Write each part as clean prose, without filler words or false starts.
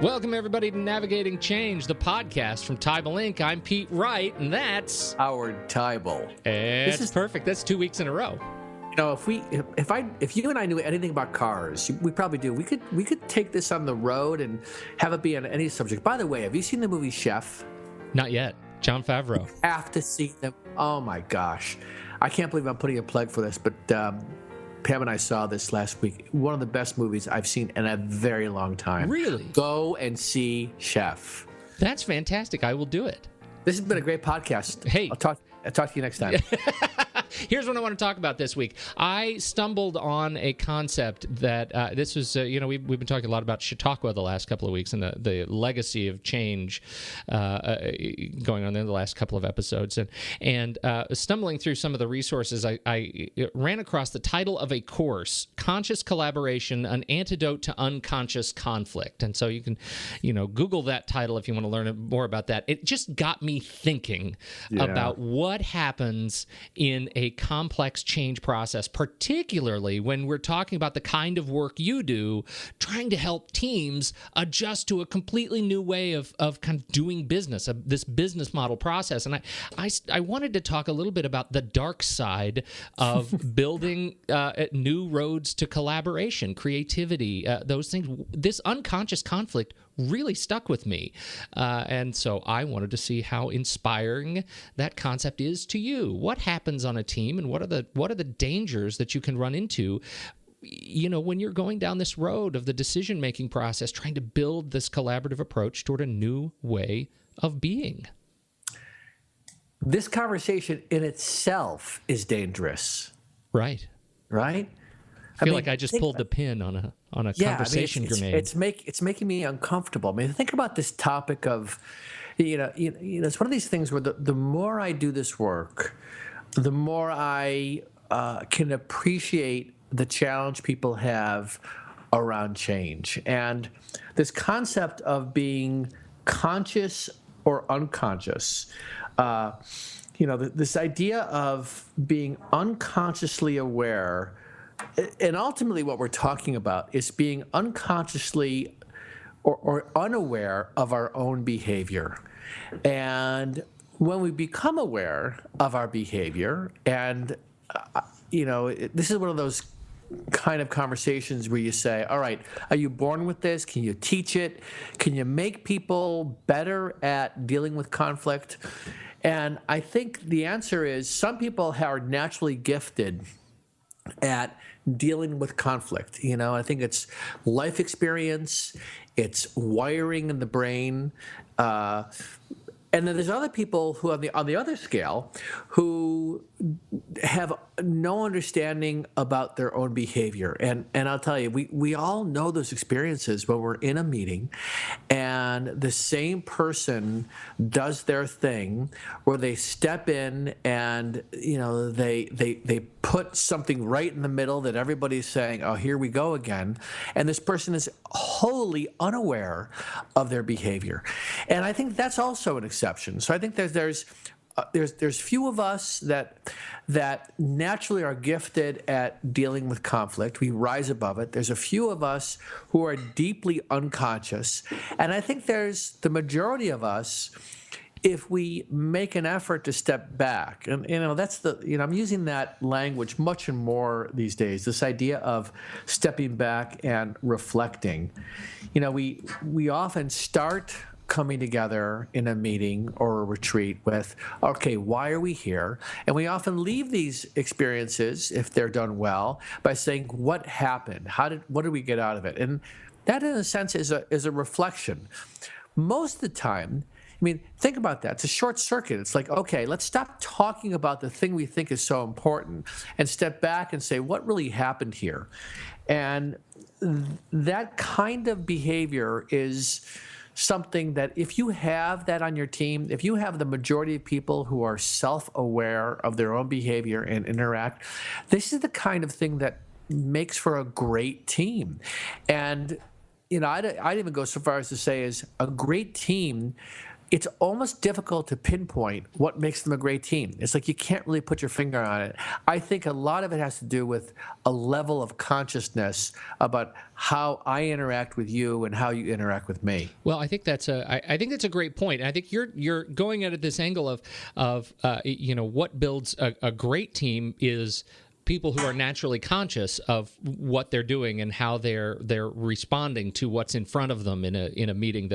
Welcome, everybody, to Navigating Change, the podcast from Teibel Inc. I'm Pete Wright, and that's Howard Teibel. This is perfect. That's 2 weeks in a row. You know, if you and I knew anything about cars, we probably do. We could take this on the road and have it be on any subject. By the way, have you seen the movie Chef? Not yet. Jon Favreau. You have to see them. Oh my gosh, I can't believe I'm putting a plug for this, but Pam and I saw this last week. One of the best movies I've seen in a very long time. Really? Go and see Chef. That's fantastic. I will do it. This has been a great podcast. Hey. I'll talk to you next time. Here's what I want to talk about this week. I stumbled on a concept that this was, we've been talking a lot about Chautauqua the last couple of weeks and the legacy of change going on in the last couple of episodes. And stumbling through some of the resources, I ran across the title of a course, Conscious Collaboration, An Antidote to Unconscious Conflict. And so you can, Google that title if you want to learn more about that. It just got me thinking about what happens in a complex change process, particularly when we're talking about the kind of work you do, trying to help teams adjust to a completely new way of kind of doing business, this business model process. And I wanted to talk a little bit about the dark side of building new roads to collaboration, creativity, those things. This unconscious conflict really stuck with me. And so I wanted to see how inspiring that concept is to you. What happens on a team, and what are the dangers that you can run into, when you're going down this road of the decision-making process, trying to build this collaborative approach toward a new way of being. This conversation in itself is dangerous. Right. Right? I feel like I just pulled the pin on a conversation grenade. It's making me uncomfortable. I mean, think about this topic of, it's one of these things where the more I do this work, the more I can appreciate the challenge people have around change. And this concept of being conscious or unconscious, this idea of being unconsciously aware. And ultimately what we're talking about is being unconsciously or unaware of our own behavior. And when we become aware of our behavior, and, this is one of those kind of conversations where you say, all right, are you born with this? Can you teach it? Can you make people better at dealing with conflict? And I think the answer is some people are naturally gifted at dealing with conflict. I think it's life experience, it's wiring in the brain, and then there's other people who on the other scale who have no understanding about their own behavior. And I'll tell you, we all know those experiences when we're in a meeting and the same person does their thing where they step in and they put something right in the middle that everybody's saying, oh, here we go again. And this person is wholly unaware of their behavior. And I think that's also an exception. So I think there's few of us that naturally are gifted at dealing with conflict. We rise above it. There's a few of us who are deeply unconscious. And I think there's the majority of us, if we make an effort to step back, and that's I'm using that language much and more these days, this idea of stepping back and reflecting. We often start coming together in a meeting or a retreat with, okay, why are we here? And we often leave these experiences, if they're done well, by saying, what happened? What did we get out of it? And that, in a sense, is a reflection. Most of the time, think about that. It's a short circuit. It's like, okay, let's stop talking about the thing we think is so important and step back and say, what really happened here? And that kind of behavior is something that if you have that on your team, if you have the majority of people who are self-aware of their own behavior and interact, this is the kind of thing that makes for a great team. And I'd even go so far as to say is a great team it's almost difficult to pinpoint what makes them a great team. It's like you can't really put your finger on it. I think a lot of it has to do with a level of consciousness about how I interact with you and how you interact with me. Well, I think that's a great point. And I think you're going at it this angle of what builds a great team is people who are naturally conscious of what they're doing and how they're responding to what's in front of them in a meeting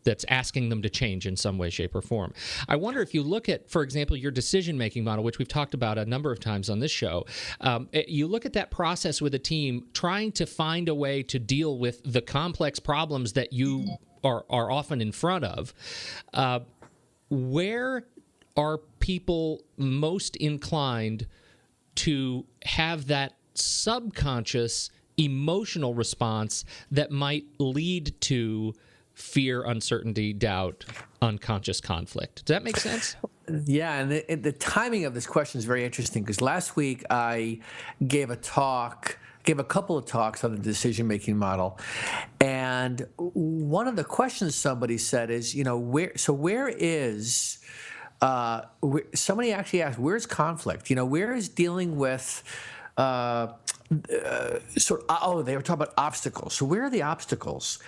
that's asking them to change in some way, shape, or form. I wonder if you look at, for example, your decision-making model, which we've talked about a number of times on this show, you look at that process with a team trying to find a way to deal with the complex problems that you are often in front of. Where are people most inclined to have that subconscious emotional response that might lead to fear, uncertainty, doubt, unconscious conflict? Does that make sense? Yeah, and the timing of this question is very interesting because last week I gave a couple of talks on the decision-making model, and one of the questions somebody said is, somebody actually asked, where's conflict? Where is dealing with they were talking about obstacles. So where are the obstacles?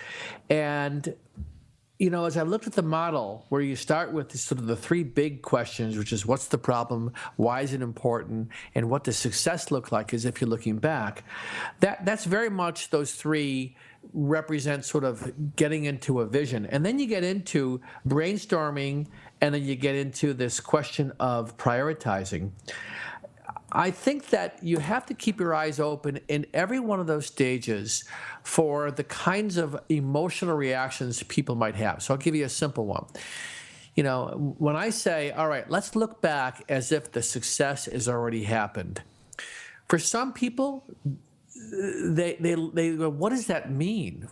And, as I looked at the model where you start with sort of the three big questions, which is what's the problem, why is it important, and what does success look like as if you're looking back, that's very much those three represent sort of getting into a vision. And then you get into brainstorming, and then you get into this question of prioritizing. I think that you have to keep your eyes open in every one of those stages for the kinds of emotional reactions people might have. So I'll give you a simple one. When I say, all right, let's look back as if the success has already happened. For some people, they go, what does that mean?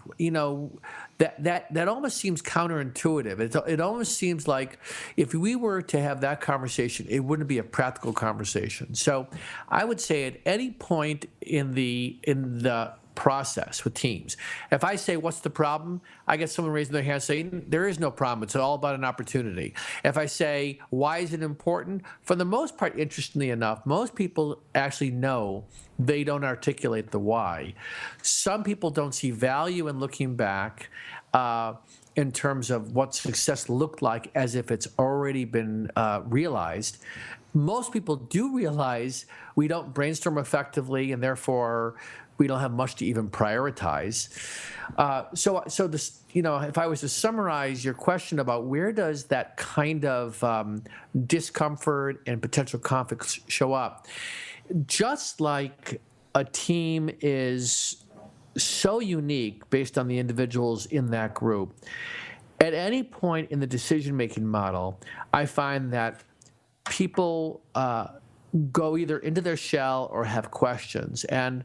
That almost seems counterintuitive. It almost seems like if we were to have that conversation, it wouldn't be a practical conversation. So I would say at any point in the process with teams, if I say, what's the problem? I get someone raising their hand saying, there is no problem. It's all about an opportunity. If I say, why is it important? For the most part, interestingly enough, most people actually know. They don't articulate the why. Some people don't see value in looking back in terms of what success looked like as if it's already been realized. Most people do realize we don't brainstorm effectively, and therefore we don't have much to even prioritize. So this, if I was to summarize your question about where does that kind of discomfort and potential conflict show up, just like a team is so unique based on the individuals in that group, at any point in the decision-making model, I find that people go either into their shell or have questions. And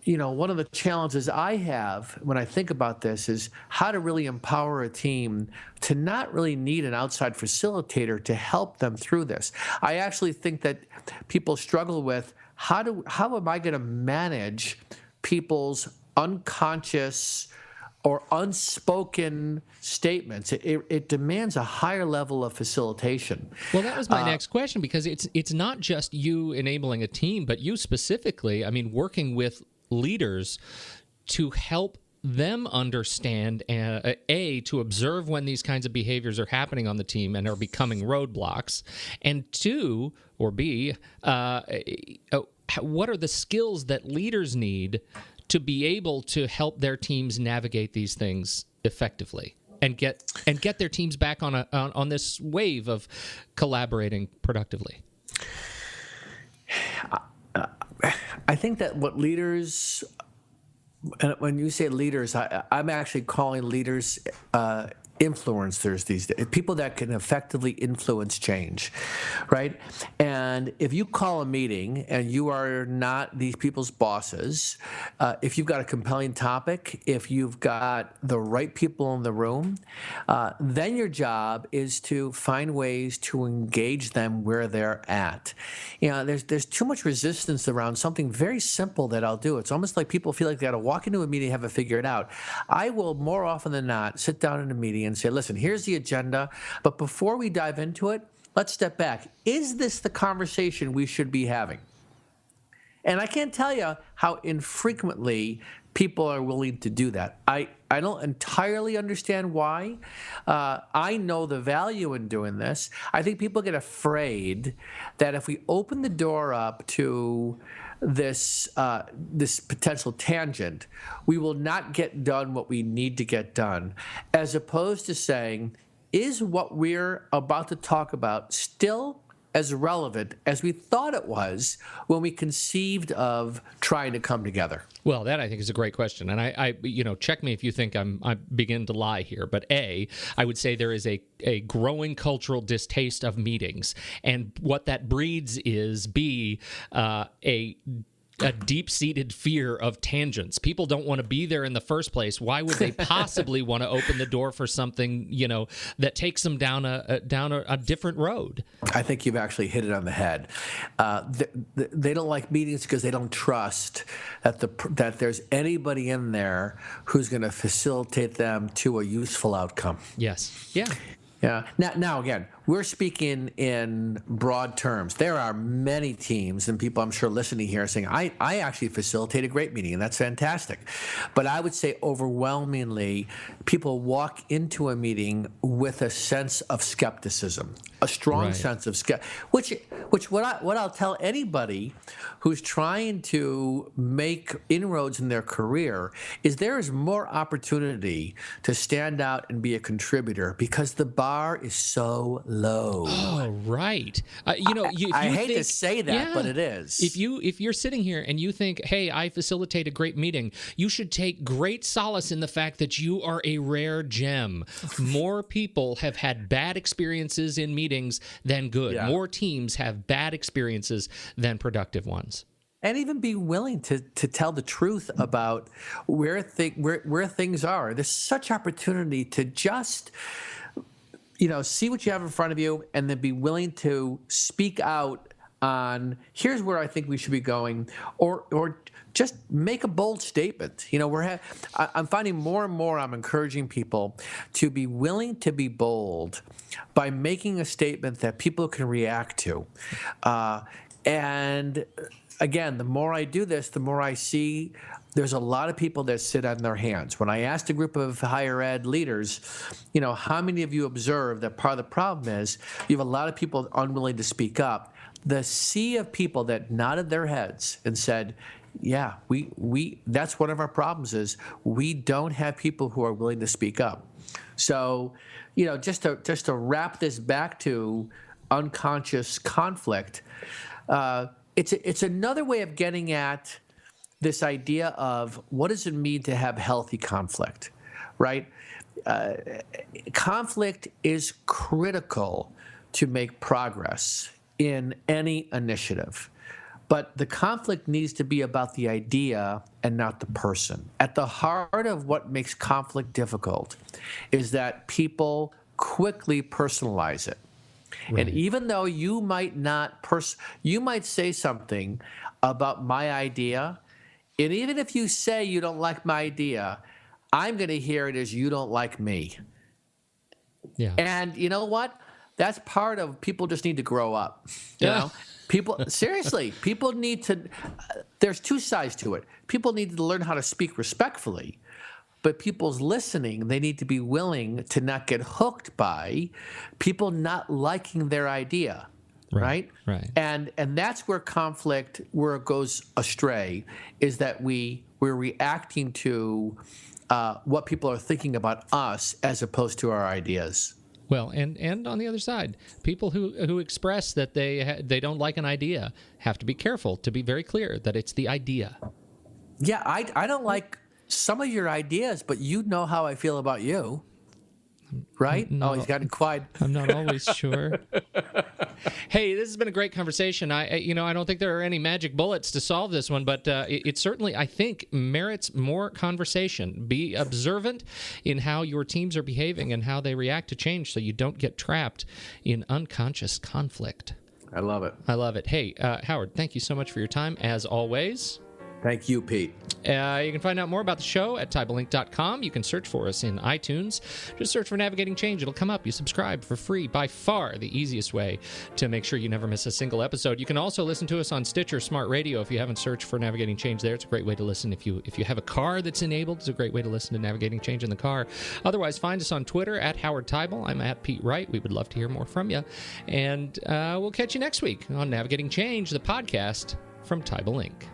one of the challenges I have when I think about this is how to really empower a team to not really need an outside facilitator to help them through this. I actually think that people struggle with how am I going to manage people's unconscious or unspoken statements. It demands a higher level of facilitation. Well, that was my next question, because it's not just you enabling a team, but you specifically, working with leaders to help them understand, to observe when these kinds of behaviors are happening on the team and are becoming roadblocks, and B, what are the skills that leaders need to be able to help their teams navigate these things effectively and get their teams back on this wave of collaborating productively. I think that what leaders, and when you say leaders, I'm actually calling leaders influencers these days, people that can effectively influence change, right? And if you call a meeting and you are not these people's bosses, if you've got a compelling topic, if you've got the right people in the room, then your job is to find ways to engage them where they're at. There's too much resistance around something very simple that I'll do. It's almost like people feel like they got to walk into a meeting and have it figured out. I will more often than not sit down in a meeting opportunity and say, listen, here's the agenda, but before we dive into it, let's step back. Is this the conversation we should be having? And I can't tell you how infrequently people are willing to do that. I don't entirely understand why. I know the value in doing this. I think people get afraid that if we open the door up to this potential tangent, we will not get done what we need to get done, as opposed to saying, is what we're about to talk about still as relevant as we thought it was when we conceived of trying to come together? Well, that I think is a great question, and I check me if you think I begin to lie here. But I would say there is a growing cultural distaste of meetings, and what that breeds is a deep-seated fear of tangents. People don't want to be there in the first place. Why would they possibly want to open the door for something, that takes them down a different road? I think you've actually hit it on the head. They don't like meetings because they don't trust that there's anybody in there who's going to facilitate them to a useful outcome. Yes. Yeah. Yeah. Now again, we're speaking in broad terms. There are many teams and people I'm sure listening here saying, I actually facilitate a great meeting, and that's fantastic. But I would say overwhelmingly, people walk into a meeting with a sense of skepticism, a strong sense of which what I'll tell anybody who's trying to make inroads in their career is there is more opportunity to stand out and be a contributor because the bar is so low. Oh, right. I hate to say that, but it is. If you're sitting here and you think, hey, I facilitate a great meeting, you should take great solace in the fact that you are a rare gem. More people have had bad experiences in meetings than good. Yeah. More teams have bad experiences than productive ones. And even be willing to tell the truth about where things are. There's such opportunity to just see what you have in front of you and then be willing to speak out on here's where I think we should be going, or just make a bold statement. I'm finding more and more I'm encouraging people to be willing to be bold by making a statement that people can react to. And again, the more I do this, the more I see there's a lot of people that sit on their hands. When I asked a group of higher ed leaders, how many of you observe that part of the problem is you have a lot of people unwilling to speak up? The sea of people that nodded their heads and said, yeah, we that's one of our problems is we don't have people who are willing to speak up. So, just to wrap this back to unconscious conflict, it's another way of getting at this idea of what does it mean to have healthy conflict, right? Conflict is critical to make progress in any initiative. But the conflict needs to be about the idea and not the person. At the heart of what makes conflict difficult is that people quickly personalize it. Right. And even though you might not you might say something about my idea, and even if you say you don't like my idea, I'm going to hear it as you don't like me. Yeah. And you know what? That's part of people just need to grow up. You know? People need to, there's two sides to it. People need to learn how to speak respectfully, but people's listening, they need to be willing to not get hooked by people not liking their idea. Right. And that's where conflict, where it goes astray, is that we're reacting to what people are thinking about us as opposed to our ideas. Well, and on the other side, people who express that they don't like an idea have to be careful to be very clear that it's the idea. Yeah, I don't like some of your ideas, but you know how I feel about you. Right? No, he's gotten quiet. I'm not always sure. Hey, this has been a great conversation. I don't think there are any magic bullets to solve this one, but it certainly, I think, merits more conversation. Be observant in how your teams are behaving and how they react to change so you don't get trapped in unconscious conflict. I love it. I love it. Hey, Howard, thank you so much for your time, as always. Thank you, Pete. You can find out more about the show at TeibelInc.com. You can search for us in iTunes. Just search for Navigating Change. It'll come up. You subscribe for free. By far the easiest way to make sure you never miss a single episode. You can also listen to us on Stitcher Smart Radio. If you haven't searched for Navigating Change there, it's a great way to listen. If you have a car that's enabled, it's a great way to listen to Navigating Change in the car. Otherwise, find us on Twitter at Howard Teibel. I'm at Pete Wright. We would love to hear more from you. And we'll catch you next week on Navigating Change, the podcast from Teibel Inc.